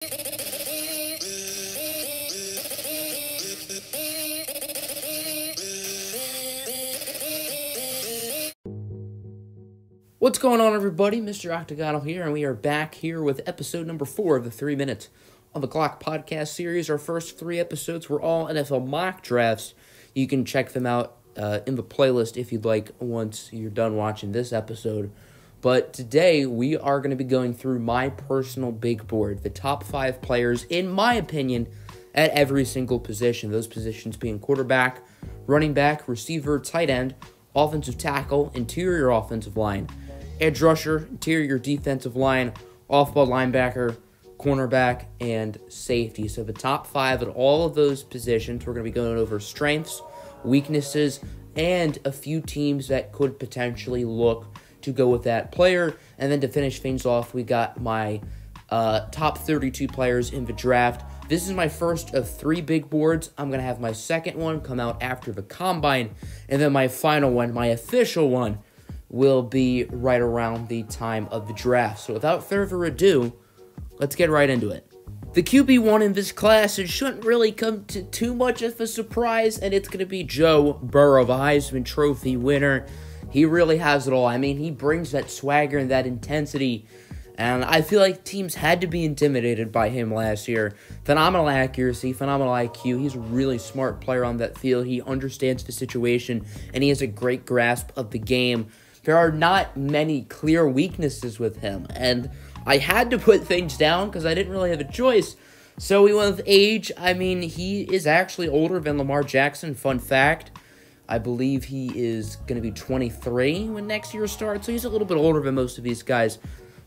What's going on, everybody? Mr. Octagonal here, and we are back here with episode number 4 of the 3 Minutes on the Clock podcast series. Our first 3 episodes were all NFL mock drafts. You can check them out in the playlist if you'd like once you're done watching this episode. But today, we are going to be going through my personal big board, the top 5 players, in my opinion, at every single position. Those positions being quarterback, running back, receiver, tight end, offensive tackle, interior offensive line, edge rusher, interior defensive line, off-ball linebacker, cornerback, and safety. So the top 5 at all of those positions. We're going to be going over strengths, weaknesses, and a few teams that could potentially look to go with that player. And then to finish things off, we got my top 32 players in the draft. This is my first of 3 big boards. I'm going to have my second one come out after the combine. And then my final one, my official one, will be right around the time of the draft. So without further ado, let's get right into it. The QB1 in this class, it shouldn't really come to too much of a surprise, and it's going to be Joe Burrow, the Heisman Trophy winner. He really has it all. I mean, he brings that swagger and that intensity, and I feel like teams had to be intimidated by him last year. Phenomenal accuracy, phenomenal IQ. He's a really smart player on that field. He understands the situation, and he has a great grasp of the game. There are not many clear weaknesses with him, and I had to put things down because I didn't really have a choice. So we went with age. I mean, he is actually older than Lamar Jackson. Fun fact, I believe he is going to be 23 when next year starts, so he's a little bit older than most of these guys.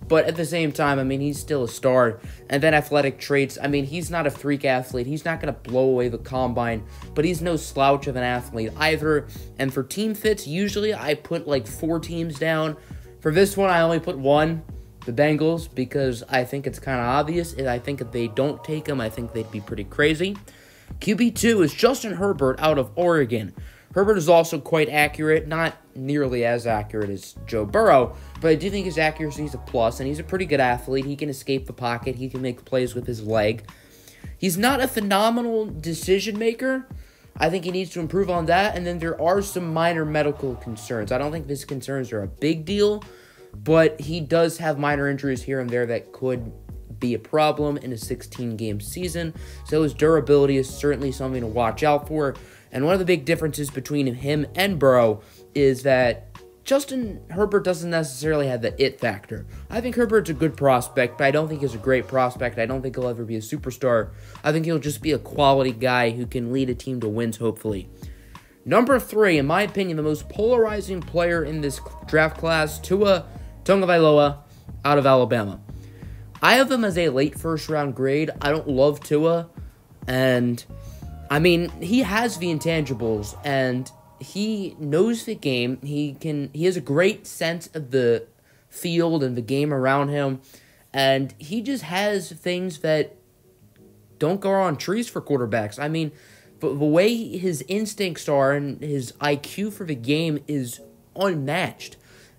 But at the same time, I mean, he's still a star. And then athletic traits, I mean, he's not a freak athlete. He's not going to blow away the combine, but he's no slouch of an athlete either. And for team fits, usually I put like 4 teams down. For this one, I only put 1, the Bengals, because I think it's kind of obvious. And I think if they don't take him, I think they'd be pretty crazy. QB2 is Justin Herbert out of Oregon. Herbert is also quite accurate, not nearly as accurate as Joe Burrow, but I do think his accuracy is a plus, and he's a pretty good athlete. He can escape the pocket. He can make plays with his leg. He's not a phenomenal decision maker. I think he needs to improve on that, and then there are some minor medical concerns. I don't think his concerns are a big deal, but he does have minor injuries here and there that could be a problem in a 16-game season, so his durability is certainly something to watch out for. And one of the big differences between him and Burrow is that Justin Herbert doesn't necessarily have the it factor. I think Herbert's a good prospect, but I don't think he's a great prospect. I don't think he'll ever be a superstar. I think he'll just be a quality guy who can lead a team to wins, hopefully. Number 3, in my opinion, the most polarizing player in this draft class, Tua Tagovailoa out of Alabama. I have him as a late first-round grade. I don't love Tua, and I mean, he has the intangibles, and he knows the game. He has a great sense of the field and the game around him, and he just has things that don't go on trees for quarterbacks. I mean, the way his instincts are and his IQ for the game is unmatched,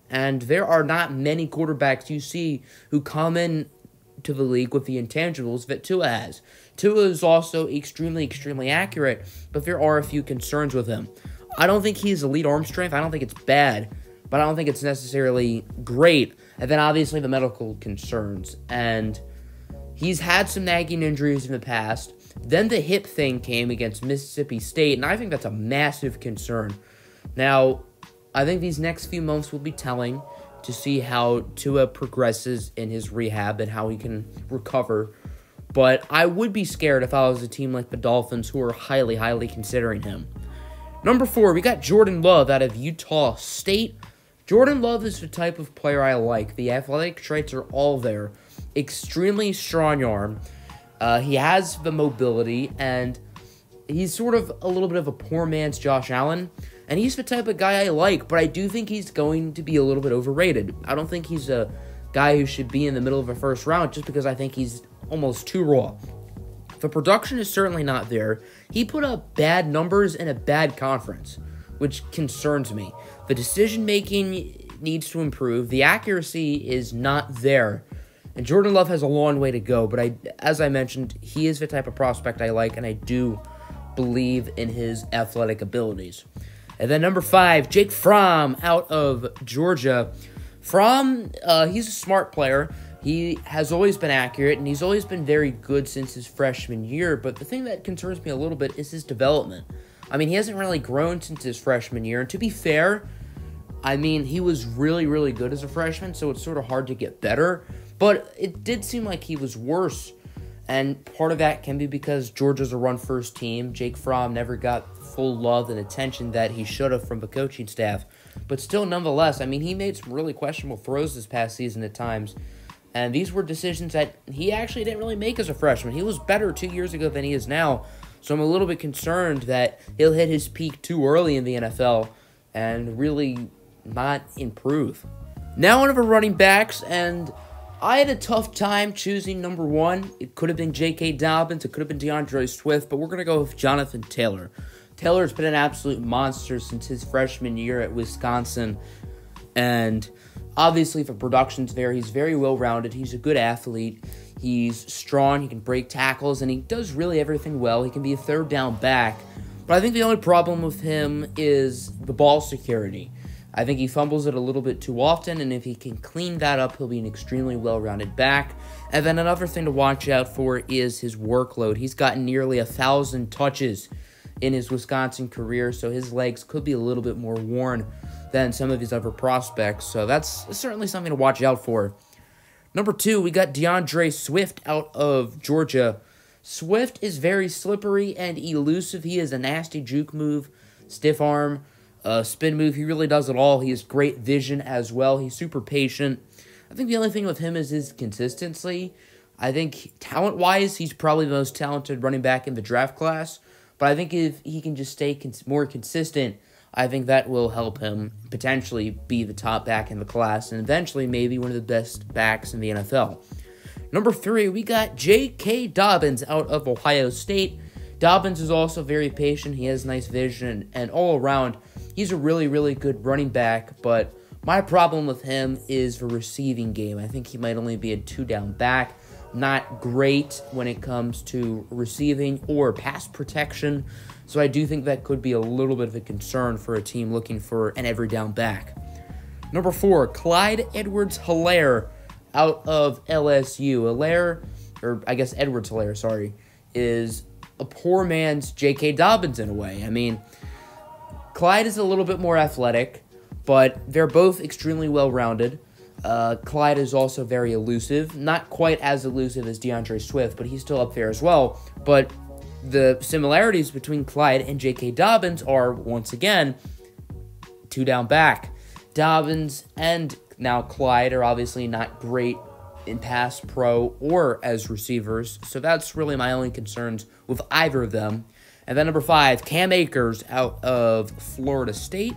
and there are not many quarterbacks you see who come in to the league with the intangibles that Tua has. Tua is also extremely accurate, but there are a few concerns with him. I don't think he's elite arm strength. I don't think it's bad, but I don't think it's necessarily great. And then obviously the medical concerns. And he's had some nagging injuries in the past. Then the hip thing came against Mississippi State, and I think that's a massive concern. Now, I think these next few months will be telling to see how Tua progresses in his rehab and how he can recover. But I would be scared if I was a team like the Dolphins, who are highly considering him. Number 4, we got Jordan Love out of Utah State. Jordan Love is the type of player I like. The athletic traits are all there. Extremely strong arm. He has the mobility, and he's sort of a little bit of a poor man's Josh Allen. And he's the type of guy I like, but I do think he's going to be a little bit overrated. I don't think he's a guy who should be in the middle of a first round just because I think he's almost too raw. The production is certainly not there. He put up bad numbers in a bad conference, which concerns me. The decision-making needs to improve. The accuracy is not there. And Jordan Love has a long way to go, but as I mentioned, he is the type of prospect I like, and I do believe in his athletic abilities. And then number 5, Jake Fromm out of Georgia. Fromm, he's a smart player. He has always been accurate, and he's always been very good since his freshman year, but the thing that concerns me a little bit is his development. I mean, he hasn't really grown since his freshman year, and to be fair, I mean, he was really, really good as a freshman, so it's sort of hard to get better, but it did seem like he was worse, and part of that can be because Georgia's a run-first team. Jake Fromm never got full love and attention that he should have from the coaching staff, but still, nonetheless, I mean, he made some really questionable throws this past season at times, and these were decisions that he actually didn't really make as a freshman. He was better 2 years ago than he is now, so I'm a little bit concerned that he'll hit his peak too early in the NFL and really not improve. Now on to the running backs, and I had a tough time choosing number 1. It could have been J.K. Dobbins, it could have been DeAndre Swift, but we're going to go with Jonathan Taylor. Taylor's been an absolute monster since his freshman year at Wisconsin, and obviously the production's there. He's very well-rounded. He's a good athlete. He's strong. He can break tackles, and he does really everything well. He can be a third down back, but I think the only problem with him is the ball security. I think he fumbles it a little bit too often, and if he can clean that up, he'll be an extremely well-rounded back. And then another thing to watch out for is his workload. He's gotten nearly 1,000 touches in his Wisconsin career, so his legs could be a little bit more worn than some of his other prospects, so that's certainly something to watch out for. Number 2, we got DeAndre Swift out of Georgia. Swift is very slippery and elusive. He has a nasty juke move, stiff arm, spin move. He really does it all. He has great vision as well. He's super patient. I think the only thing with him is his consistency. I think talent-wise, he's probably the most talented running back in the draft class, but I think if he can just stay more consistent, I think that will help him potentially be the top back in the class and eventually maybe one of the best backs in the NFL. Number 3, we got J.K. Dobbins out of Ohio State. Dobbins is also very patient. He has nice vision, and all around, he's a really, really good running back, but my problem with him is the receiving game. I think he might only be a 2-down back. Not great when it comes to receiving or pass protection, so I do think that could be a little bit of a concern for a team looking for an every down back. Number 4, Clyde EdwardsHelaire out of LSU. EdwardsHelaire, is a poor man's J.K. Dobbins in a way. I mean, Clyde is a little bit more athletic, but they're both extremely well-rounded. Clyde is also very elusive. Not quite as elusive as DeAndre Swift, but he's still up there as well. But the similarities between Clyde and J.K. Dobbins are, once again, 2-down back. Dobbins and now Clyde are obviously not great in pass pro or as receivers, so that's really my only concerns with either of them. And then number 5, Cam Akers out of Florida State.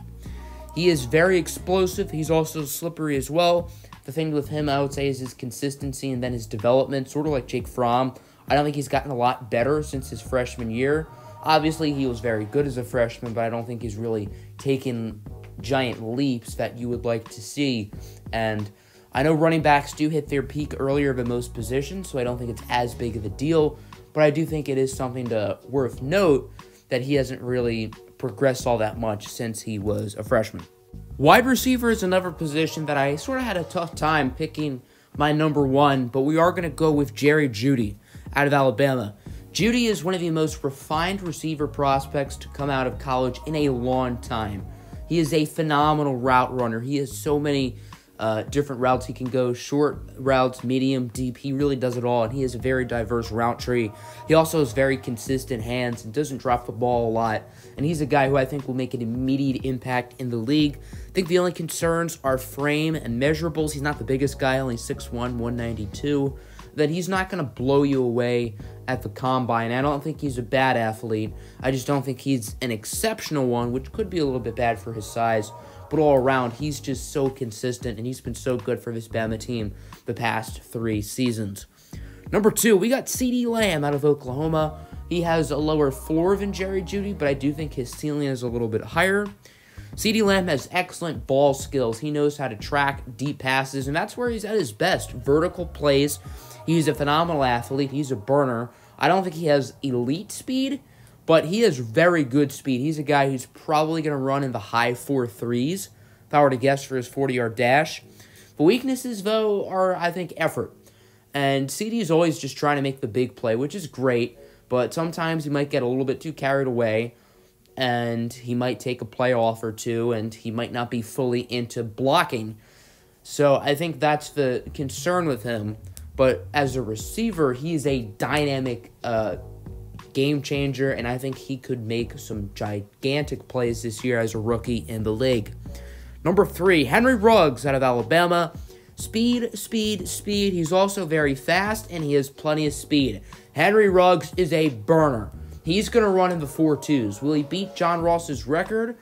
He is very explosive. He's also slippery as well. The thing with him, I would say, is his consistency and then his development, sort of like Jake Fromm. I don't think he's gotten a lot better since his freshman year. Obviously, he was very good as a freshman, but I don't think he's really taken giant leaps that you would like to see. And I know running backs do hit their peak earlier than most positions, so I don't think it's as big of a deal. But I do think it is something worth note that he hasn't really progressed all that much since he was a freshman. Wide receiver is another position that I sort of had a tough time picking my number 1, but we are going to go with Jerry Jeudy out of Alabama. Jeudy is one of the most refined receiver prospects to come out of college in a long time. He is a phenomenal route runner. He has so many different routes he can go, short routes, medium, deep. He really does it all, and he has a very diverse route tree. He also has very consistent hands and doesn't drop the ball a lot, and he's a guy who I think will make an immediate impact in the league. I think the only concerns are frame and measurables. He's not the biggest guy, only 6'1", 192. That he's not going to blow you away at the combine. I don't think he's a bad athlete. I just don't think he's an exceptional one, which could be a little bit bad for his size. But all around, he's just so consistent, and he's been so good for this Bama team the past 3 seasons. Number 2, we got CeeDee Lamb out of Oklahoma. He has a lower floor than Jerry Jeudy, but I do think his ceiling is a little bit higher. CeeDee Lamb has excellent ball skills. He knows how to track deep passes, and that's where he's at his best. Vertical plays. He's a phenomenal athlete. He's a burner. I don't think he has elite speed, but he has very good speed. He's a guy who's probably going to run in the high 4.3s, if I were to guess, for his 40-yard dash. The weaknesses, though, are, I think, effort. And CD is always just trying to make the big play, which is great, but sometimes he might get a little bit too carried away, and he might take a play off or two, and he might not be fully into blocking. So I think that's the concern with him. But as a receiver, he's a dynamic game changer, and I think he could make some gigantic plays this year as a rookie in the league. Number 3, Henry Ruggs out of Alabama. Speed, speed, speed. He's also very fast, and he has plenty of speed. Henry Ruggs is a burner. He's going to run in the 4.2s. Will he beat John Ross's record?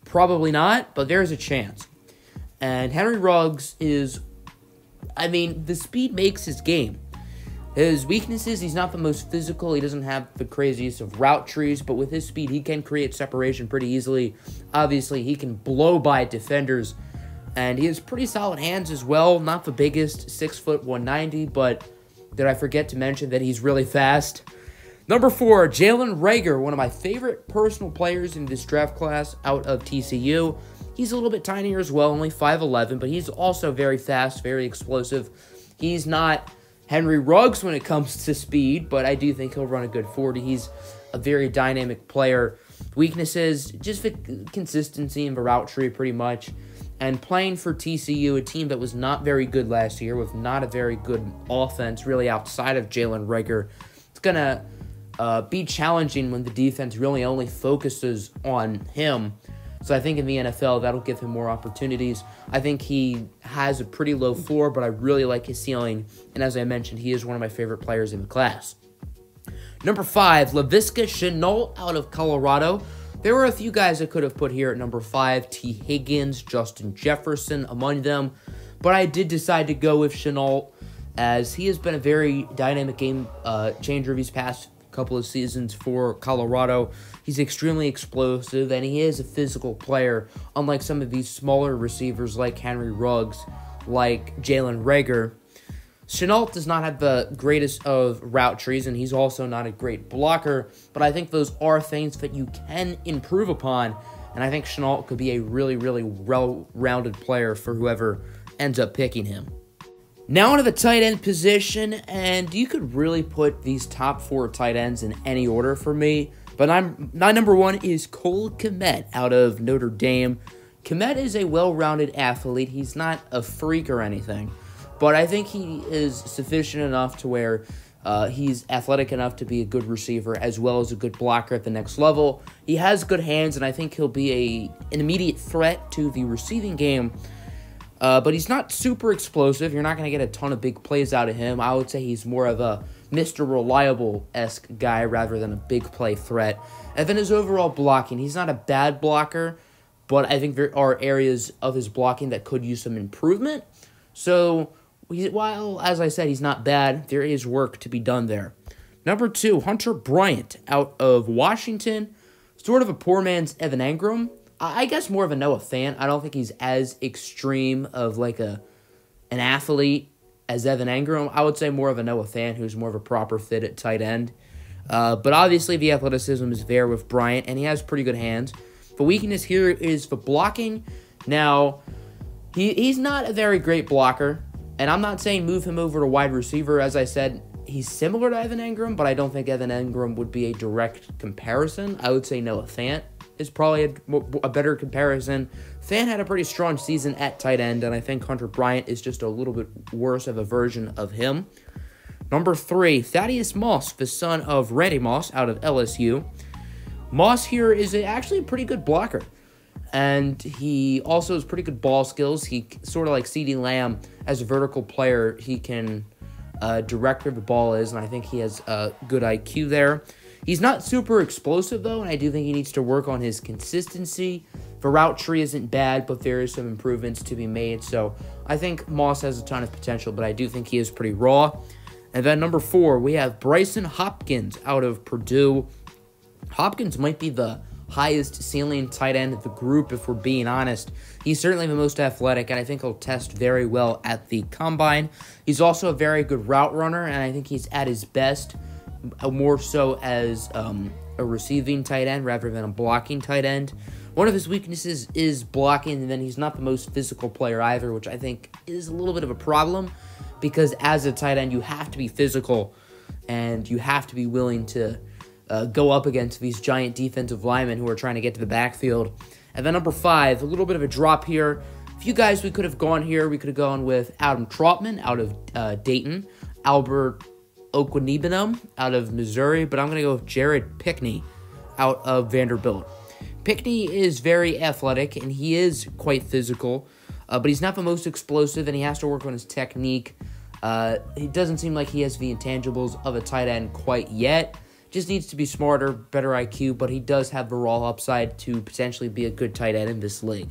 Probably not, but there's a chance. And Henry Ruggs is, the speed makes his game. His weaknesses, he's not the most physical. He doesn't have the craziest of route trees, but with his speed, he can create separation pretty easily. Obviously, he can blow by defenders, and he has pretty solid hands as well. Not the biggest, 6 foot 190, but did I forget to mention that he's really fast? Number 4, Jaylen Reagor, one of my favorite personal players in this draft class out of TCU. He's a little bit tinier as well, only 5'11", but he's also very fast, very explosive. He's not Henry Ruggs when it comes to speed, but I do think he'll run a good 40. He's a very dynamic player. Weaknesses, just the consistency in the route tree pretty much. And playing for TCU, a team that was not very good last year, with not a very good offense really outside of Jaylen Reagor, it's going to be challenging when the defense really only focuses on him. So I think in the NFL, that'll give him more opportunities. I think he has a pretty low floor, but I really like his ceiling. And as I mentioned, he is one of my favorite players in the class. Number 5, Laviska Shenault out of Colorado. There were a few guys I could have put here at number 5. T. Higgins, Justin Jefferson among them. But I did decide to go with Shenault, as he has been a very dynamic game changer these past couple of seasons for Colorado. He's extremely explosive, and he is a physical player, unlike some of these smaller receivers like Henry Ruggs, like Jaylen Reagor. Shenault does not have the greatest of route trees, and he's also not a great blocker, but I think those are things that you can improve upon, and I think Shenault could be a really, really well-rounded player for whoever ends up picking him. Now onto the tight end position, and you could really put these top 4 tight ends in any order for me, but my number 1 is Cole Kmet out of Notre Dame. Kmet is a well-rounded athlete. He's not a freak or anything, but I think he is sufficient enough to where he's athletic enough to be a good receiver as well as a good blocker at the next level. He has good hands, and I think he'll be an immediate threat to the receiving game. But he's not super explosive. You're not going to get a ton of big plays out of him. I would say he's more of a Mr. Reliable-esque guy rather than a big play threat. And then his overall blocking, he's not a bad blocker, but I think there are areas of his blocking that could use some improvement. So while, as I said, he's not bad, there is work to be done there. Number 2, Hunter Bryant out of Washington. Sort of a poor man's Evan Engram. I guess more of a Noah Fant. I don't think he's as extreme of like an athlete as Evan Engram. I would say more of a Noah Fant, who's more of a proper fit at tight end. But obviously the athleticism is there with Bryant, and he has pretty good hands. The weakness here is the blocking. Now, he's not a very great blocker, and I'm not saying move him over to wide receiver. As I said, he's similar to Evan Engram, but I don't think Evan Engram would be a direct comparison. I would say Noah Fant is probably a better comparison. Fant had a pretty strong season at tight end, and I think Hunter Bryant is just a little bit worse of a version of him. Number 3, Thaddeus Moss, the son of Randy Moss out of LSU. Moss here is actually a pretty good blocker, and he also has pretty good ball skills. He sort of like CeeDee Lamb as a vertical player. He can direct where the ball is, and I think he has a good IQ there. He's not super explosive, though, and I do think he needs to work on his consistency. The route tree isn't bad, but there is some improvements to be made. So I think Moss has a ton of potential, but I do think he is pretty raw. And then number 4, we have Bryson Hopkins out of Purdue. Hopkins might be the highest ceiling tight end of the group, if we're being honest. He's certainly the most athletic, and I think he'll test very well at the combine. He's also a very good route runner, and I think he's at his best more so as a receiving tight end rather than a blocking tight end. One of his weaknesses is blocking, and then he's not the most physical player either, which I think is a little bit of a problem because as a tight end, you have to be physical and you have to be willing to go up against these giant defensive linemen who are trying to get to the backfield. And then number 5, a little bit of a drop here. A few guys we could have gone here. We could have gone with Adam Trautman out of Dayton, Albert Okwuegbunam out of Missouri, but I'm going to go with Jarrid Pickney out of Vanderbilt. Pickney is very athletic, and he is quite physical, but he's not the most explosive, and he has to work on his technique. He doesn't seem like he has the intangibles of a tight end quite yet. Just needs to be smarter, better IQ, but he does have the raw upside to potentially be a good tight end in this league.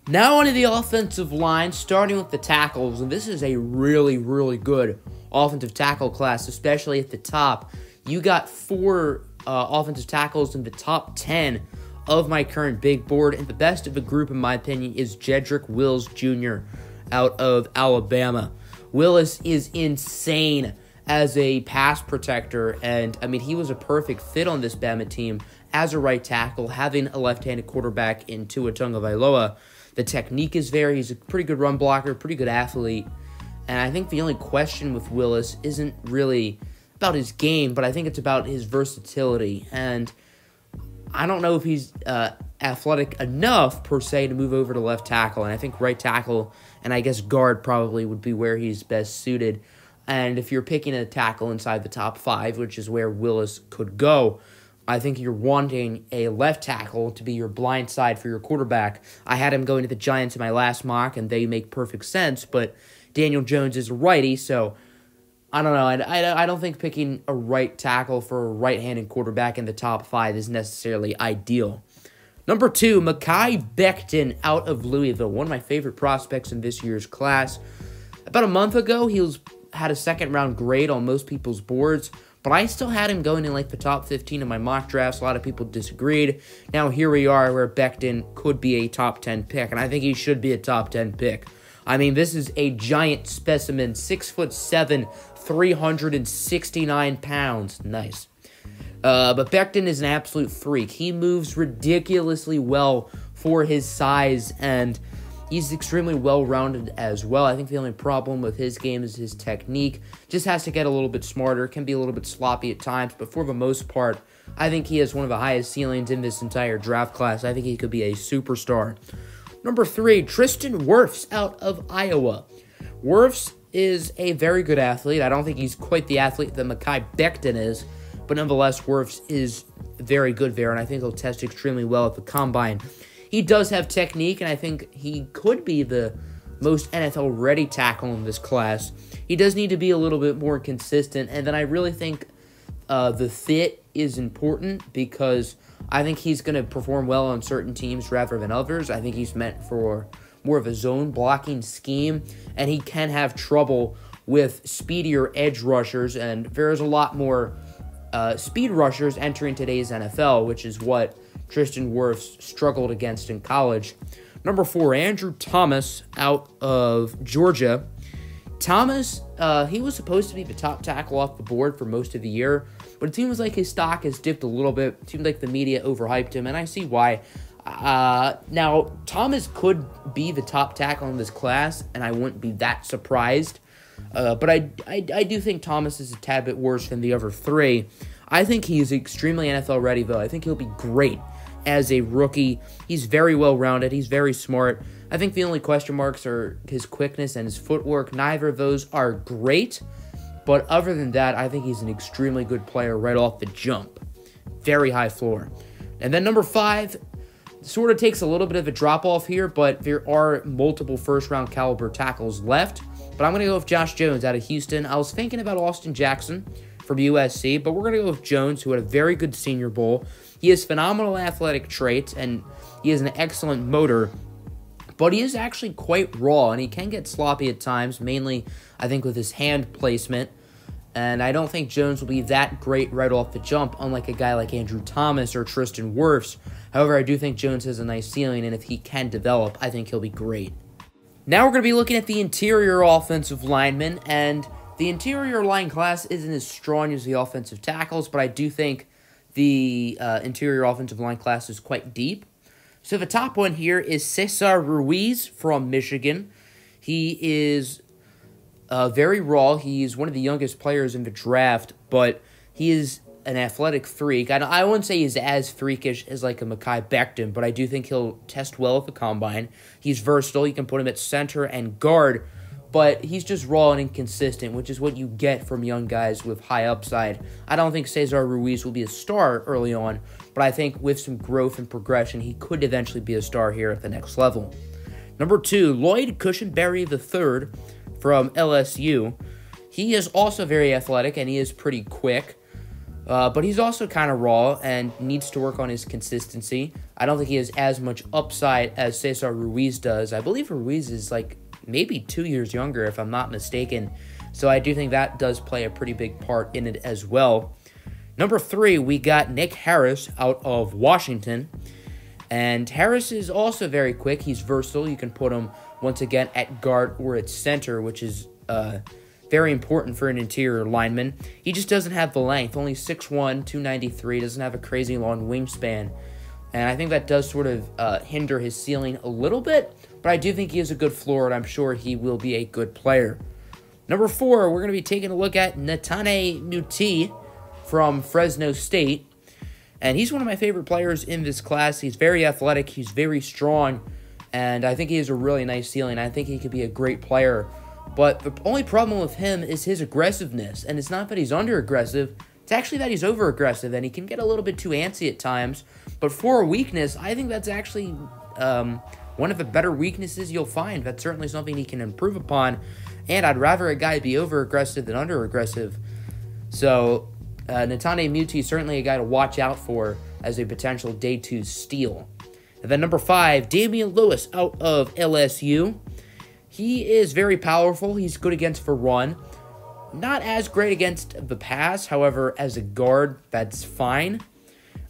Now onto the offensive line, starting with the tackles, and this is a really, really good offensive tackle class, especially at the top. You got 4 offensive tackles in the top 10 of my current big board, and the best of the group, in my opinion, is Jedrick Willis Jr. out of Alabama. Willis is insane as a pass protector, and I mean, he was a perfect fit on this Bama team as a right tackle, having a left-handed quarterback in Tua Tagovailoa. The technique is there. He's a pretty good run blocker, pretty good athlete, and I think the only question with Willis isn't really about his game, but I think it's about his versatility, and I don't know if he's athletic enough, per se, to move over to left tackle, and I think right tackle and I guess guard probably would be where he's best suited. And if you're picking a tackle inside the top 5, which is where Willis could go, I think you're wanting a left tackle to be your blind side for your quarterback. I had him going to the Giants in my last mock, and they make perfect sense, but Daniel Jones is a righty, so I don't know. I don't think picking a right tackle for a right-handed quarterback in the top 5 is necessarily ideal. Number 2, Makai Becton out of Louisville, one of my favorite prospects in this year's class. About a month ago, he had a second-round grade on most people's boards, but I still had him going in like the top 15 of my mock drafts. A lot of people disagreed. Now here we are where Becton could be a top 10 pick, and I think he should be a top 10 pick. I mean, this is a giant specimen, 6'7", 369 pounds. Nice. But Becton is an absolute freak. He moves ridiculously well for his size, and he's extremely well-rounded as well. I think the only problem with his game is his technique. Just has to get a little bit smarter, can be a little bit sloppy at times, but for the most part, I think he has one of the highest ceilings in this entire draft class. I think he could be a superstar. Number 3, Tristan Wirfs out of Iowa. Wirfs is a very good athlete. I don't think he's quite the athlete that Makai Becton is, but nonetheless, Wirfs is very good there, and I think he'll test extremely well at the combine. He does have technique, and I think he could be the most NFL-ready tackle in this class. He does need to be a little bit more consistent, and then I really think the fit is important because I think he's going to perform well on certain teams rather than others. I think he's meant for more of a zone blocking scheme, and he can have trouble with speedier edge rushers, and there's a lot more speed rushers entering today's NFL, which is what Tristan Wirfs struggled against in college. Number 4, Andrew Thomas out of Georgia. Thomas, he was supposed to be the top tackle off the board for most of the year, but it seems like his stock has dipped a little bit. It seems like the media overhyped him, and I see why. Now, Thomas could be the top tackle in this class, and I wouldn't be that surprised. But I do think Thomas is a tad bit worse than the other 3. I think he is extremely NFL ready, though. I think he'll be great as a rookie. He's very well-rounded. He's very smart. I think the only question marks are his quickness and his footwork. Neither of those are great, but other than that, I think he's an extremely good player right off the jump. Very high floor. And then number 5 sort of takes a little bit of a drop-off here, but there are multiple first-round caliber tackles left. But I'm going to go with Josh Jones out of Houston. I was thinking about Austin Jackson from USC, but we're going to go with Jones, who had a very good Senior Bowl. He has phenomenal athletic traits, and he has an excellent motor, but he is actually quite raw, and he can get sloppy at times, mainly, I think, with his hand placement. And I don't think Jones will be that great right off the jump, unlike a guy like Andrew Thomas or Tristan Wirfs. However, I do think Jones has a nice ceiling, and if he can develop, I think he'll be great. Now we're going to be looking at the interior offensive linemen, and the interior line class isn't as strong as the offensive tackles, but I do think the interior offensive line class is quite deep. So the top one here is Cesar Ruiz from Michigan. He is very raw. He's one of the youngest players in the draft, but he is an athletic freak. I wouldn't say he's as freakish as like a Makai Becton, but I do think he'll test well at the combine. He's versatile. You can put him at center and guard, but he's just raw and inconsistent, which is what you get from young guys with high upside. I don't think Cesar Ruiz will be a star early on, but I think with some growth and progression, he could eventually be a star here at the next level. Number 2, Lloyd Cushenberry III from LSU. He is also very athletic, and he is pretty quick. But he's also kind of raw and needs to work on his consistency. I don't think he has as much upside as Cesar Ruiz does. I believe Ruiz is like maybe 2 years younger, if I'm not mistaken. So I do think that does play a pretty big part in it as well. Number 3, we got Nick Harris out of Washington. And Harris is also very quick. He's versatile. You can put him, once again, at guard or at center, which is very important for an interior lineman. He just doesn't have the length. Only 6'1", 293, doesn't have a crazy long wingspan. And I think that does sort of hinder his ceiling a little bit, but I do think he has a good floor, and I'm sure he will be a good player. Number 4, we're going to be taking a look at Netane Muti from Fresno State. And he's one of my favorite players in this class. He's very athletic, he's very strong, and I think he has a really nice ceiling. I think he could be a great player. But the only problem with him is his aggressiveness. And it's not that he's under-aggressive. It's actually that he's over-aggressive. And he can get a little bit too antsy at times. But for a weakness, I think that's actually one of the better weaknesses you'll find. That's certainly something he can improve upon. And I'd rather a guy be over-aggressive than under-aggressive. So Netane Muti is certainly a guy to watch out for as a potential day 2 steal. And then number 5, Damian Lewis out of LSU. He is very powerful. He's good against the run. Not as great against the pass. However, as a guard, that's fine.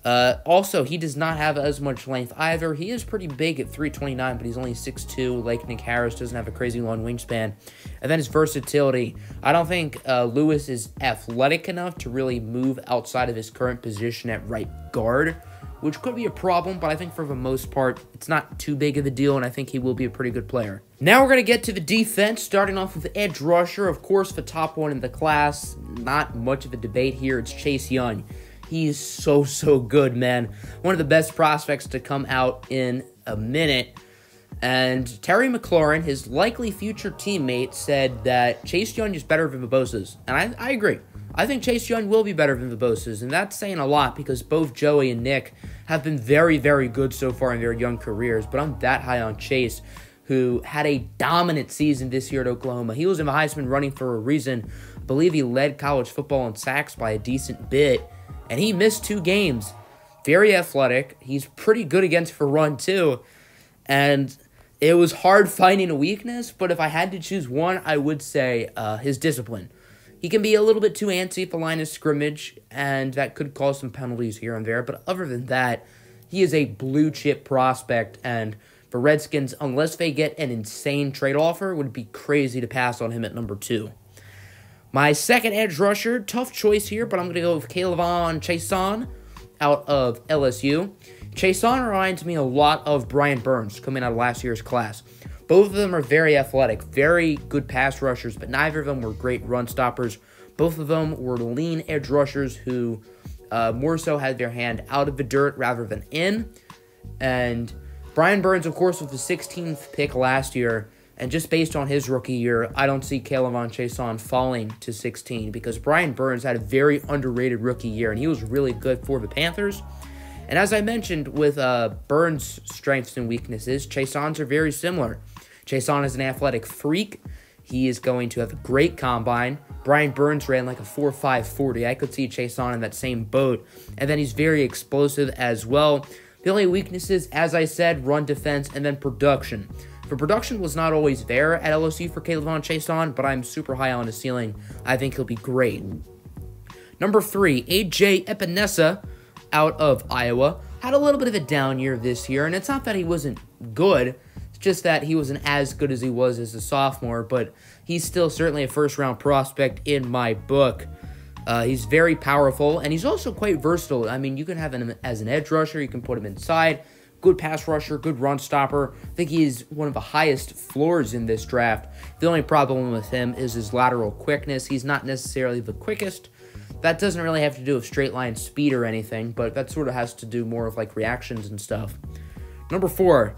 Also, he does not have as much length either. He is pretty big at 329, but he's only 6'2", like Nick Harris, doesn't have a crazy long wingspan. And then his versatility. I don't think Lewis is athletic enough to really move outside of his current position at right guard, which could be a problem, but I think for the most part, it's not too big of a deal, and I think he will be a pretty good player. Now we're going to get to the defense, starting off with the edge rusher. Of course, the top one in the class, not much of a debate here, it's Chase Young. He is so good, man. One of the best prospects to come out in a minute. And Terry McLaurin, his likely future teammate, said that Chase Young is better than the Bosa's. And I agree. I think Chase Young will be better than the Bosa's, and that's saying a lot because both Joey and Nick have been very good so far in their young careers, but I'm that high on Chase, who had a dominant season this year at Oklahoma. He was in the Heisman running for a reason. I believe he led college football in sacks by a decent bit, and he missed 2 games. Very athletic. He's pretty good against the run, too, and it was hard finding a weakness, but if I had to choose one, I would say his discipline. He can be a little bit too antsy at the line of scrimmage, and that could cause some penalties here and there. But other than that, he is a blue-chip prospect, and the Redskins, unless they get an insane trade offer, would be crazy to pass on him at number 2. My second edge rusher, tough choice here, but I'm going to go with K'Lavon Chaisson out of LSU. Chaisson reminds me a lot of Brian Burns coming out of last year's class. Both of them are very athletic, very good pass rushers, but neither of them were great run stoppers. Both of them were lean edge rushers who more so had their hand out of the dirt rather than in. And Brian Burns, of course, was the 16th pick last year, and just based on his rookie year, I don't see K'Lavon Chaisson falling to 16 because Brian Burns had a very underrated rookie year, and he was really good for the Panthers. And as I mentioned, with Burns' strengths and weaknesses, Chaisson's are very similar. Chaisson is an athletic freak. He is going to have a great combine. Brian Burns ran like a 4.5 40. I could see Chaisson in that same boat. And then he's very explosive as well. The only weaknesses, as I said, run defense and then production. The production was not always there at LSU for K'Lavon Chaisson, but I'm super high on his ceiling. I think he'll be great. Number 3, A.J. Epenesa out of Iowa. Had a little bit of a down year this year, and it's not that he wasn't good. It's just that he wasn't as good as he was as a sophomore, but he's still certainly a first-round prospect in my book. He's very powerful, and he's also quite versatile. I mean, you can have him as an edge rusher. You can put him inside. Good pass rusher, good run stopper. I think he's one of the highest floors in this draft. The only problem with him is his lateral quickness. He's not necessarily the quickest. That doesn't really have to do with straight line speed or anything, but that sort of has to do more of like reactions and stuff. Number 4.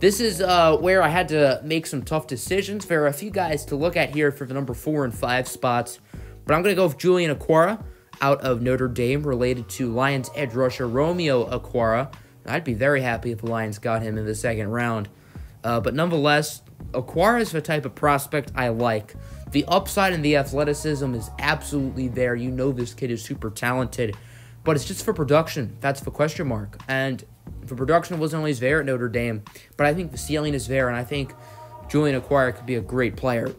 This is where I had to make some tough decisions. There are a few guys to look at here for the number 4 and 5 spots, but I'm going to go with Julian Agholor out of Notre Dame, related to Lions edge rusher Romeo Okwara. I'd be very happy if the Lions got him in the second round. But nonetheless, Okwara is the type of prospect I like. The upside and the athleticism is absolutely there. You know this kid is super talented, but it's just for production. That's the question mark. And the production wasn't always there at Notre Dame, but I think the ceiling is there, and I think Julian Agholor could be a great player.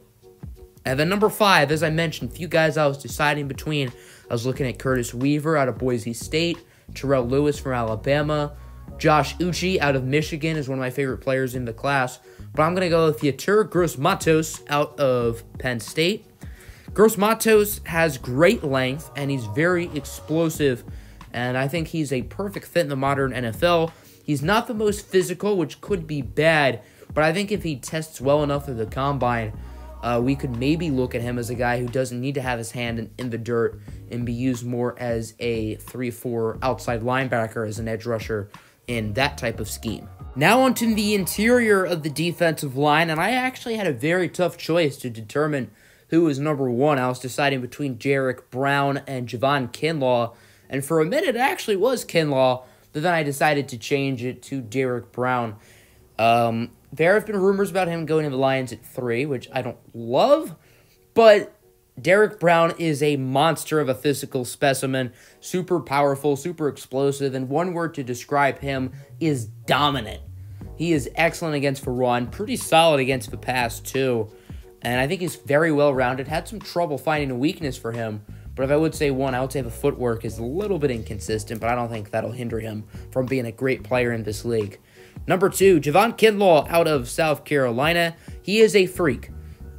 And then number 5, as I mentioned, a few guys I was deciding between. I was looking at Curtis Weaver out of Boise State, Terrell Lewis from Alabama, Josh Uche out of Michigan is one of my favorite players in the class. But I'm going to go with Yetur Gross-Matos out of Penn State. Gross-Matos has great length, and he's very explosive. And I think he's a perfect fit in the modern NFL. He's not the most physical, which could be bad. But I think if he tests well enough at the combine, we could maybe look at him as a guy who doesn't need to have his hand in the dirt and be used more as a 3-4 outside linebacker as an edge rusher in that type of scheme. Now onto the interior of the defensive line, and I actually had a very tough choice to determine who was number 1. I was deciding between Jedrick Brown and Javon Kinlaw, and for a minute it actually was Kinlaw, but then I decided to change it to Derrick Brown. There have been rumors about him going to the Lions at 3, which I don't love, but Derrick Brown is a monster of a physical specimen, super powerful, super explosive, and one word to describe him is dominant. He is excellent against the run, pretty solid against the pass too, and I think he's very well-rounded. Had some trouble finding a weakness for him, but if I would say one, I would say the footwork is a little bit inconsistent, but I don't think that'll hinder him from being a great player in this league. Number 2, Javon Kinlaw out of South Carolina. He is a freak.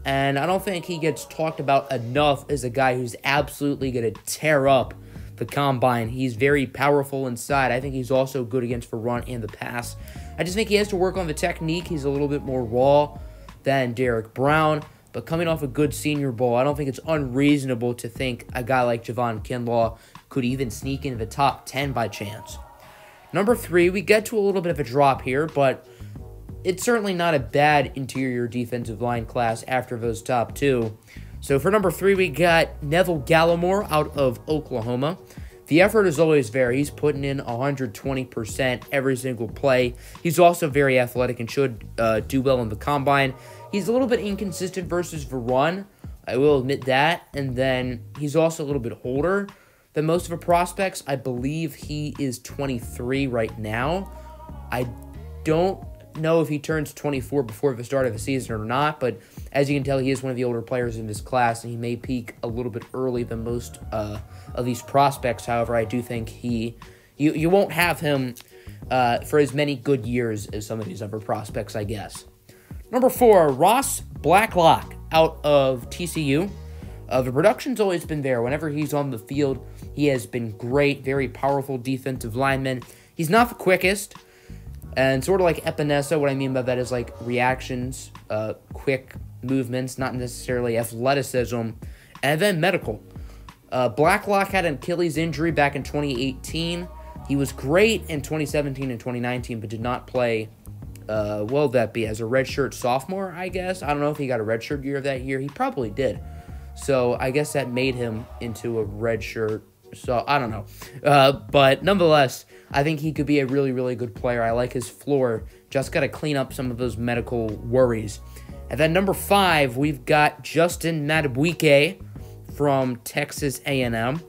And I don't think he gets talked about enough as a guy who's absolutely going to tear up the combine. He's very powerful inside. I think he's also good against the run and the pass. I just think he has to work on the technique. He's a little bit more raw than Derrick Brown. But coming off a good Senior Bowl, I don't think it's unreasonable to think a guy like Javon Kinlaw could even sneak into the top 10 by chance. Number 3, we get to a little bit of a drop here, but it's certainly not a bad interior defensive line class after those top 2. So for number 3, we got Neville Gallimore out of Oklahoma. The effort is always there. He's putting in 120% every single play. He's also very athletic and should do well in the combine. He's a little bit inconsistent versus the run. I will admit that. And then he's also a little bit older than most of the prospects. I believe he is 23 right now. I don't know if he turns 24 before the start of the season or not, but as you can tell, he is one of the older players in this class, and he may peak a little bit early than most of these prospects. However, I do think you won't have him for as many good years as some of these other prospects, I guess. Number 4, Ross Blacklock out of TCU. The production's always been there. Whenever he's on the field, he has been great, very powerful defensive lineman. He's not the quickest, and sort of like Epenesa, what I mean by that is like reactions, quick movements, not necessarily athleticism, and then medical. Blacklock had an Achilles injury back in 2018. He was great in 2017 and 2019, but did not play, what will that be, as a redshirt sophomore, I guess? I don't know if he got a redshirt year that year. He probably did. So I guess that made him into a redshirt. So I don't know. But nonetheless, I think he could be a really, really good player. I like his floor. Just got to clean up some of those medical worries. And then number 5, we've got Justin Madubuike from Texas A&M.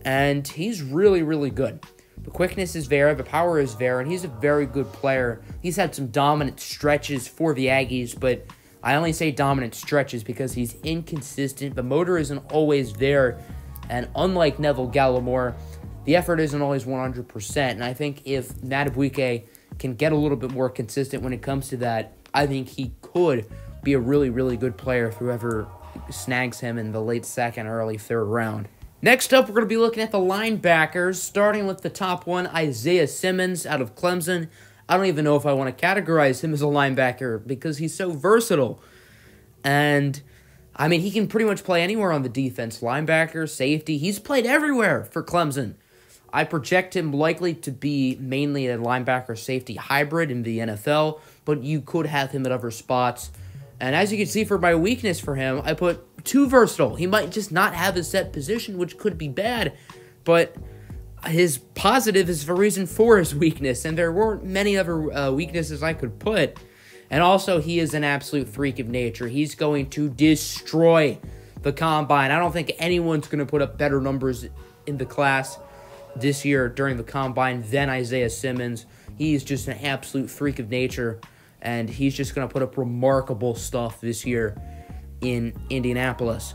And he's really, really good. The quickness is there, the power is there, and he's a very good player. He's had some dominant stretches for the Aggies, but I only say dominant stretches because he's inconsistent. The motor isn't always there, and unlike Neville Gallimore, the effort isn't always 100%. And I think if Madubuike can get a little bit more consistent when it comes to that, I think he could be a really, really good player if whoever snags him in the late second, early third round. Next up, we're going to be looking at the linebackers, starting with the top one, Isaiah Simmons out of Clemson. I don't even know if I want to categorize him as a linebacker because he's so versatile. And, I mean, he can pretty much play anywhere on the defense. Linebacker, safety, he's played everywhere for Clemson. I project him likely to be mainly a linebacker-safety hybrid in the NFL, but you could have him at other spots. And as you can see for my weakness for him, I put too versatile. He might just not have a set position, which could be bad, but his positive is the reason for his weakness, and there weren't many other weaknesses I could put. And also, he is an absolute freak of nature. He's going to destroy the combine. I don't think anyone's going to put up better numbers in the class this year during the combine than Isaiah Simmons. He's just an absolute freak of nature, and he's just going to put up remarkable stuff this year in Indianapolis.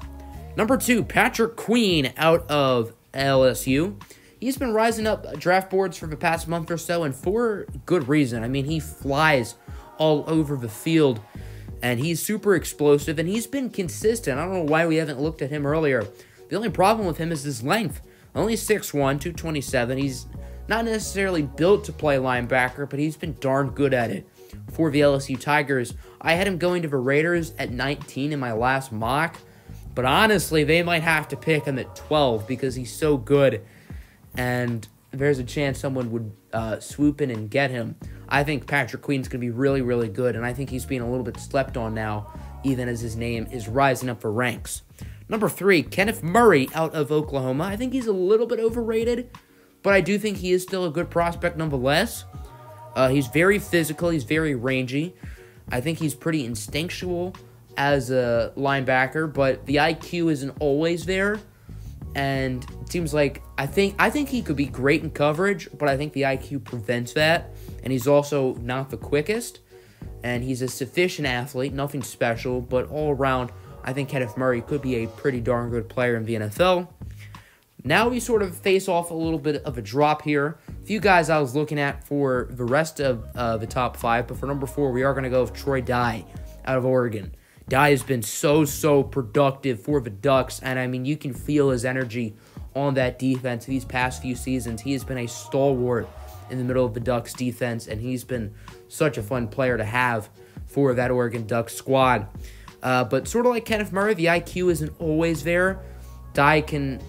Number 2, Patrick Queen out of LSU. He's been rising up draft boards for the past month or so, and for good reason. I mean, he flies all over the field, and he's super explosive, and he's been consistent. I don't know why we haven't looked at him earlier. The only problem with him is his length. Only 6'1", 227. He's not necessarily built to play linebacker, but he's been darn good at it. For the LSU Tigers, I had him going to the Raiders at 19 in my last mock, but honestly, they might have to pick him at 12 because he's so good, and there's a chance someone would swoop in and get him. I think Patrick Queen's going to be really, really good, and I think he's being a little bit slept on now, even as his name is rising up the ranks. Number 3, Kenneth Murray out of Oklahoma. I think he's a little bit overrated, but I do think he is still a good prospect nonetheless. He's very physical. He's very rangy. I think he's pretty instinctual as a linebacker, but the IQ isn't always there. And it seems like I think he could be great in coverage, but I think the IQ prevents that. And he's also not the quickest. And he's a sufficient athlete, nothing special, but all around, I think Kenneth Murray could be a pretty darn good player in the NFL. Now we sort of face off a little bit of a drop here. A few guys I was looking at for the rest of the top 5, but for number 4, we are going to go with Troy Dye out of Oregon. Dye has been so productive for the Ducks, and I mean, you can feel his energy on that defense these past few seasons. He has been a stalwart in the middle of the Ducks defense, and he's been such a fun player to have for that Oregon Ducks squad. But sort of like Kenneth Murray, the IQ isn't always there. Dye can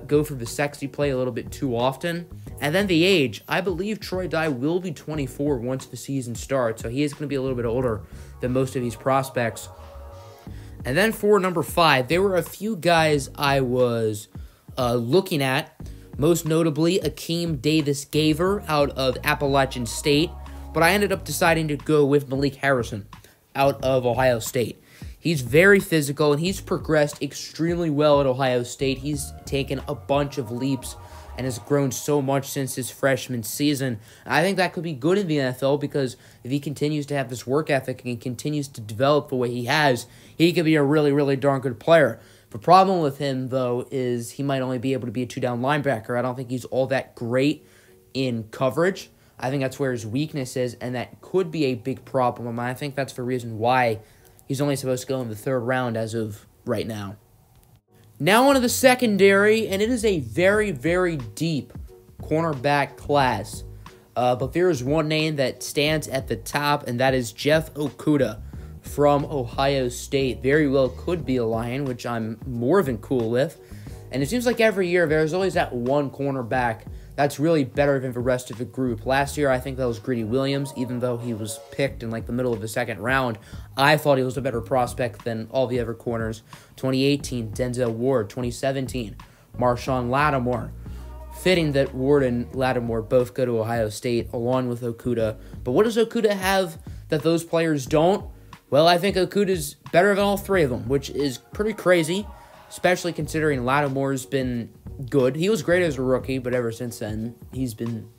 go for the sexy play a little bit too often. And then the age. I believe Troy Dye will be 24 once the season starts, so he is going to be a little bit older than most of these prospects. And then for number 5, there were a few guys I was looking at, most notably Akeem Davis-Gaither out of Appalachian State, but I ended up deciding to go with Malik Harrison out of Ohio State. He's very physical, and he's progressed extremely well at Ohio State. He's taken a bunch of leaps and has grown so much since his freshman season. I think that could be good in the NFL because if he continues to have this work ethic and continues to develop the way he has, he could be a really darn good player. The problem with him, though, is he might only be able to be a 2-down linebacker. I don't think he's all that great in coverage. I think that's where his weakness is, and that could be a big problem. And I think that's the reason why he's only supposed to go in the 3rd round as of right now. Now on to the secondary, and it is a very deep cornerback class. But there is one name that stands at the top, and that is Jeff Okudah from Ohio State. Very well could be a Lion, which I'm more than cool with. And it seems like every year there's always that one cornerback that's really better than the rest of the group. Last year, I think that was Greedy Williams, even though he was picked in like the middle of the 2nd round. I thought he was a better prospect than all the other corners. 2018, Denzel Ward. 2017, Marshawn Lattimore. Fitting that Ward and Lattimore both go to Ohio State along with Okudah. But what does Okudah have that those players don't? Well, I think Okudah's better than all 3 of them, which is pretty crazy, especially considering Lattimore's been good. He was great as a rookie, but ever since then, he's been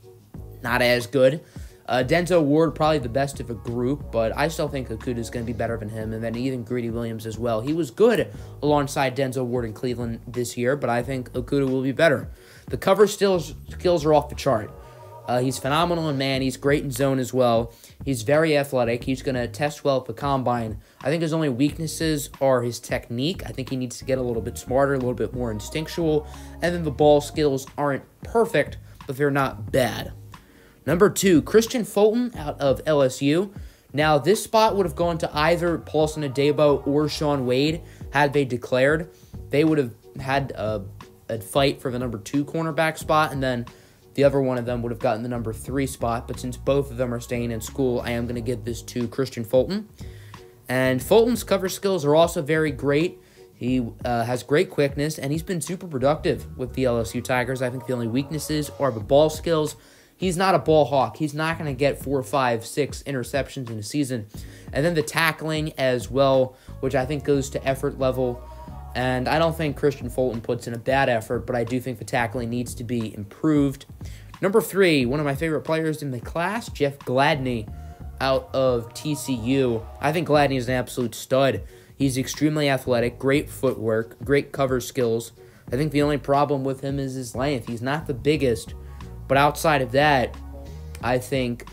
not as good. Denzel Ward, probably the best of a group, but I still think Okudah is going to be better than him, and then even Greedy Williams as well. He was good alongside Denzel Ward in Cleveland this year, but I think Okudah will be better. The cover skills are off the chart. He's phenomenal in man. He's great in zone as well. He's very athletic. He's going to test well at the combine. I think his only weaknesses are his technique. I think he needs to get a little bit smarter, a little bit more instinctual. And then the ball skills aren't perfect, but they're not bad. Number 2, Christian Fulton out of LSU. Now, this spot would have gone to either Paulson Adebo or Shaun Wade had they declared. They would have had a fight for the number 2 cornerback spot, and then the other one of them would have gotten the number 3 spot, but since both of them are staying in school, I am going to give this to Christian Fulton. And Fulton's cover skills are also very great. He has great quickness, and he's been super productive with the LSU Tigers. I think the only weaknesses are the ball skills. He's not a ball hawk. He's not going to get 4, 5, 6 interceptions in a season. And then the tackling as well, which I think goes to effort level. And I don't think Christian Fulton puts in a bad effort, but I do think the tackling needs to be improved. Number 3, one of my favorite players in the class, Jeff Gladney out of TCU. I think Gladney is an absolute stud. He's extremely athletic, great footwork, great cover skills. I think the only problem with him is his length. He's not the biggest, but outside of that, I think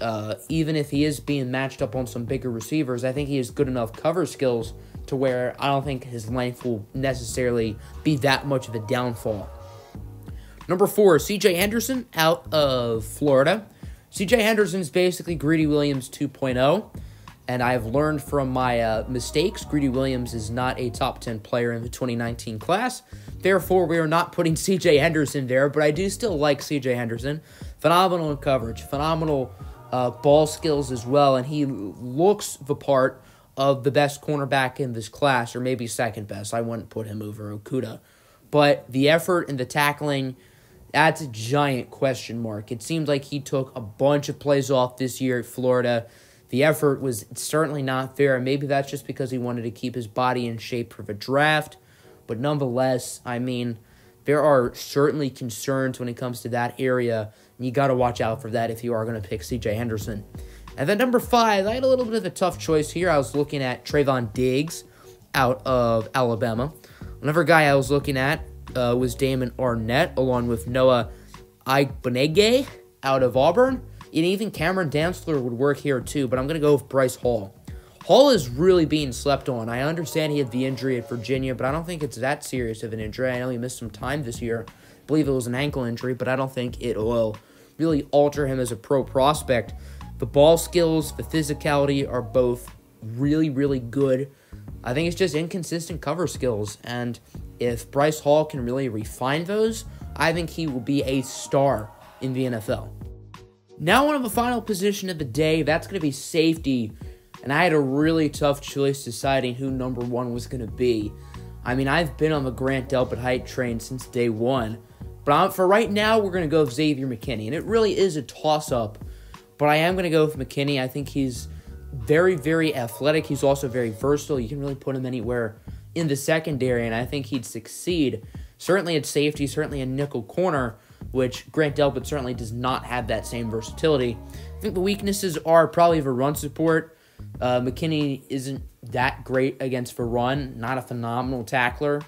even if he is being matched up on some bigger receivers, I think he has good enough cover skills to where I don't think his length will necessarily be that much of a downfall. Number 4, C.J. Henderson out of Florida. C.J. Henderson is basically Greedy Williams 2.0, and I've learned from my mistakes. Greedy Williams is not a top 10 player in the 2019 class. Therefore, we are not putting C.J. Henderson there, but I do still like C.J. Henderson. Phenomenal in coverage, phenomenal ball skills as well, and he looks the part of the best cornerback in this class, or maybe second best. I wouldn't put him over Okudah. But the effort and the tackling, that's a giant question mark. It seems like he took a bunch of plays off this year at Florida. The effort was certainly not there. Maybe that's just because he wanted to keep his body in shape for the draft. But nonetheless, I mean, there are certainly concerns when it comes to that area, and you got to watch out for that if you are going to pick C.J. Henderson. And then number 5, I had a little bit of a tough choice here. I was looking at Trayvon Diggs out of Alabama. Another guy I was looking at was Damon Arnett, along with Noah Igbenegbe out of Auburn. And even Cameron Dantzler would work here too, but I'm going to go with Bryce Hall. Hall is really being slept on. I understand he had the injury at Virginia, but I don't think it's that serious of an injury. I know he missed some time this year. I believe it was an ankle injury, but I don't think it will really alter him as a pro prospect. The ball skills, the physicality are both really, really good. I think it's just inconsistent cover skills, and if Bryce Hall can really refine those, I think he will be a star in the NFL. Now on to the final position of the day, that's going to be safety, and I had a really tough choice deciding who number 1 was going to be. I mean, I've been on the Grant Delpit hype train since day 1, but for right now, we're going to go with Xavier McKinney, and it really is a toss-up. But I am going to go with McKinney. I think he's very, very athletic. He's also very versatile. You can really put him anywhere in the secondary, and I think he'd succeed. Certainly at safety, certainly in nickel corner, which Grant Delpit certainly does not have that same versatility. I think the weaknesses are probably the run support. McKinney isn't that great against the run, not a phenomenal tackler.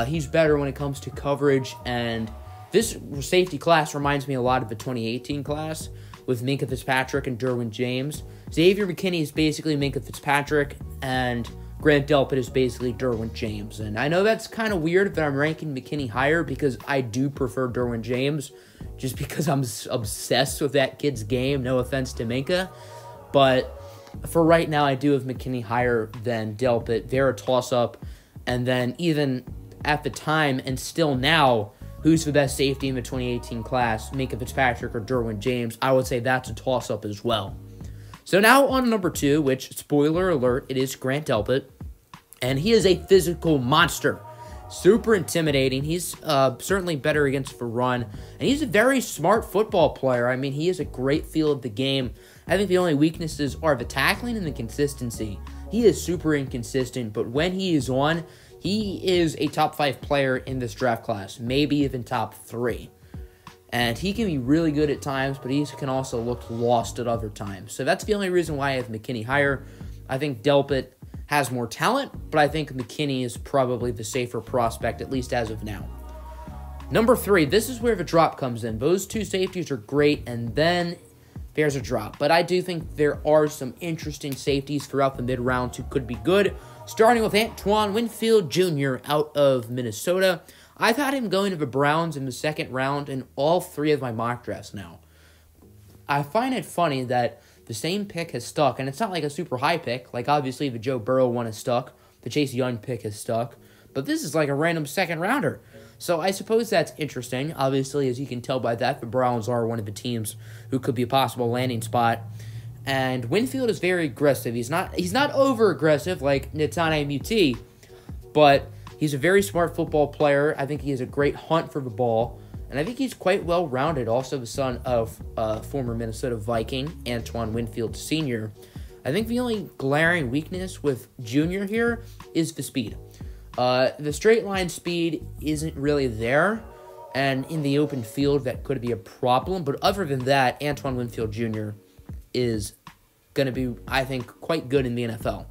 He's better when it comes to coverage, and this safety class reminds me a lot of the 2018 class, with Minkah Fitzpatrick and Derwin James. Xavier McKinney is basically Minkah Fitzpatrick, and Grant Delpit is basically Derwin James. And I know that's kind of weird that I'm ranking McKinney higher, because I do prefer Derwin James, just because I'm obsessed with that kid's game. No offense to Minkah. But for right now, I do have McKinney higher than Delpit. They're a toss-up. And then even at the time, and still now, who's the best safety in the 2018 class, Minkah Fitzpatrick or Derwin James? I would say that's a toss-up as well. So now on number 2, which, spoiler alert, it is Grant Delpit, and he is a physical monster. Super intimidating. He's certainly better against the run, and he's a very smart football player. I mean, he has a great feel of the game. I think the only weaknesses are the tackling and the consistency. He is super inconsistent, but when he is on, He is a top 5 player in this draft class, maybe even top 3. And he can be really good at times, but he can also look lost at other times. So that's the only reason why I have McKinney higher. I think Delpit has more talent, but I think McKinney is probably the safer prospect, at least as of now. Number 3, this is where the drop comes in. Those two safeties are great, and then there's a drop. But I do think there are some interesting safeties throughout the mid-rounds who could be good, starting with Antoine Winfield Jr. out of Minnesota. I've had him going to the Browns in the second round in all 3 of my mock drafts now. I find it funny that the same pick has stuck, and it's not like a super high pick. Like, obviously, the Joe Burrow one is stuck. The Chase Young pick is stuck. But this is like a random second rounder. So I suppose that's interesting. Obviously, as you can tell by that, the Browns are one of the teams who could be a possible landing spot. And Winfield is very aggressive. He's not over-aggressive like Netane Muti, but he's a very smart football player. I think he has a great hunt for the ball. And I think he's quite well-rounded. Also the son of former Minnesota Viking, Antoine Winfield Sr. I think the only glaring weakness with Jr. here is the speed. The straight line speed isn't really there, and in the open field, that could be a problem. But other than that, Antoine Winfield Jr. is going to be, I think, quite good in the NFL.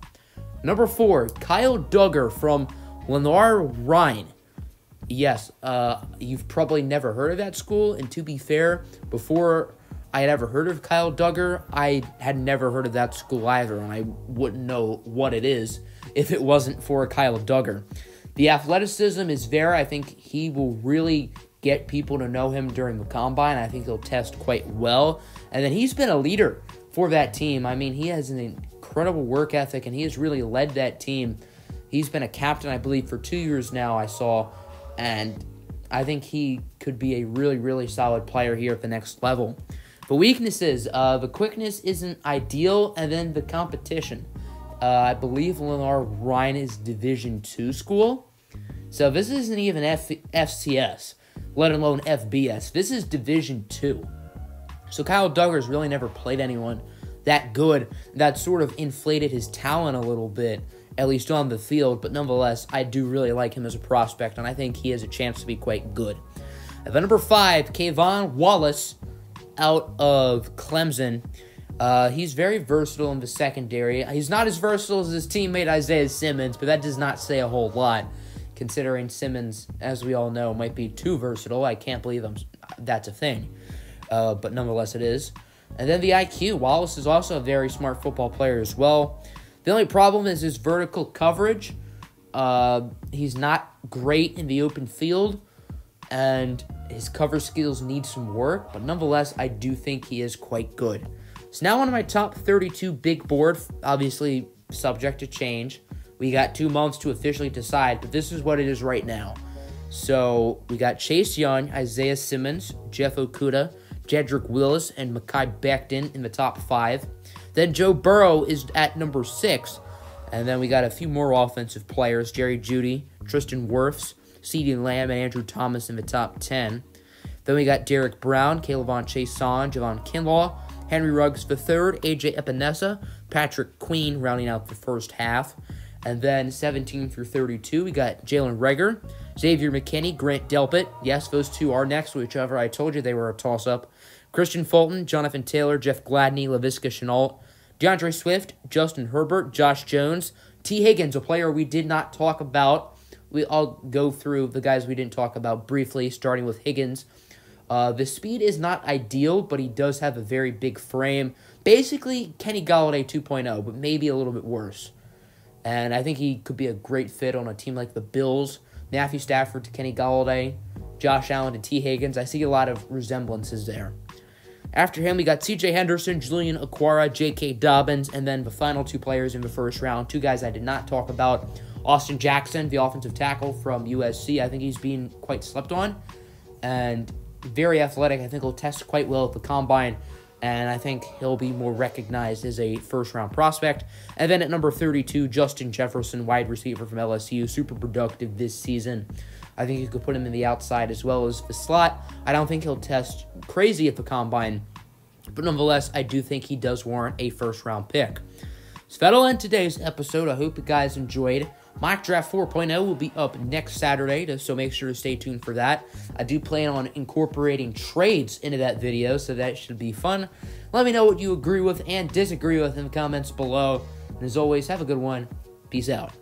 Number 4, Kyle Duggar from Lenoir-Rhyne. Yes, you've probably never heard of that school, and to be fair, before I had ever heard of Kyle Duggar, I had never heard of that school either, and I wouldn't know what it is if it wasn't for Kyle Duggar. The athleticism is there. I think he will really get people to know him during the combine. I think he'll test quite well. And then he's been a leader for that team. I mean, he has an incredible work ethic, and he has really led that team. He's been a captain, I believe, for 2 years now, I saw. And I think he could be a really, really solid player here at the next level. The weaknesses, the quickness isn't ideal, and then the competition. I believe Lenoir-Rhyne is Division II school. So this isn't even FCS, let alone FBS. This is Division II. So Kyle Duggar's really never played anyone that good. That sort of inflated his talent a little bit, at least on the field. But nonetheless, I do really like him as a prospect, and I think he has a chance to be quite good. At the number 5, Kayvon Wallace out of Clemson. He's very versatile in the secondary. He's not as versatile as his teammate Isaiah Simmons, but that does not say a whole lot, considering Simmons, as we all know, might be too versatile. I can't believe that's a thing, but nonetheless it is. And then the IQ. Wallace is also a very smart football player as well. The only problem is his vertical coverage. He's not great in the open field, and his cover skills need some work, but nonetheless, I do think he is quite good. So now on my top 32 big board, obviously subject to change. We got 2 months to officially decide, but this is what it is right now. So we got Chase Young, Isaiah Simmons, Jeff Okudah, Jedrick Willis, and Makai Becton in the top 5. Then Joe Burrow is at number 6. And then we got a few more offensive players, Jerry Jeudy, Tristan Wirfs, CeeDee Lamb, and Andrew Thomas in the top 10. Then we got Derrick Brown, Caleb Chason, Javon Kinlaw, Henry Ruggs III, AJ Epenesa, Patrick Queen rounding out the first half. And then 17 through 32, we got Jaylen Reagor, Xavier McKinney, Grant Delpit. Yes, those two are next to each other. I told you they were a toss-up. Christian Fulton, Jonathan Taylor, Jeff Gladney, Laviska Shenault, DeAndre Swift, Justin Herbert, Josh Jones, T. Higgins, a player we did not talk about. I'll go through the guys we didn't talk about briefly, starting with Higgins. The speed is not ideal, but he does have a very big frame. Basically, Kenny Golladay 2.0, but maybe a little bit worse. And I think he could be a great fit on a team like the Bills. Matthew Stafford to Kenny Golladay, Josh Allen to T. Higgins. I see a lot of resemblances there. After him, we got C.J. Henderson, Julian Agholor, J.K. Dobbins, and then the final 2 players in the first round. 2 guys I did not talk about. Austin Jackson, the offensive tackle from USC. I think he's being quite slept on and very athletic. I think he'll test quite well at the combine, and I think he'll be more recognized as a first-round prospect. And then at number 32, Justin Jefferson, wide receiver from LSU, super productive this season. I think you could put him in the outside as well as the slot. I don't think he'll test crazy at the combine, but nonetheless, I do think he does warrant a first-round pick. So that'll end today's episode. I hope you guys enjoyed. Mock Draft 4.0 will be up next Saturday, so make sure to stay tuned for that. I do plan on incorporating trades into that video, so that should be fun. Let me know what you agree with and disagree with in the comments below. And as always, have a good one. Peace out.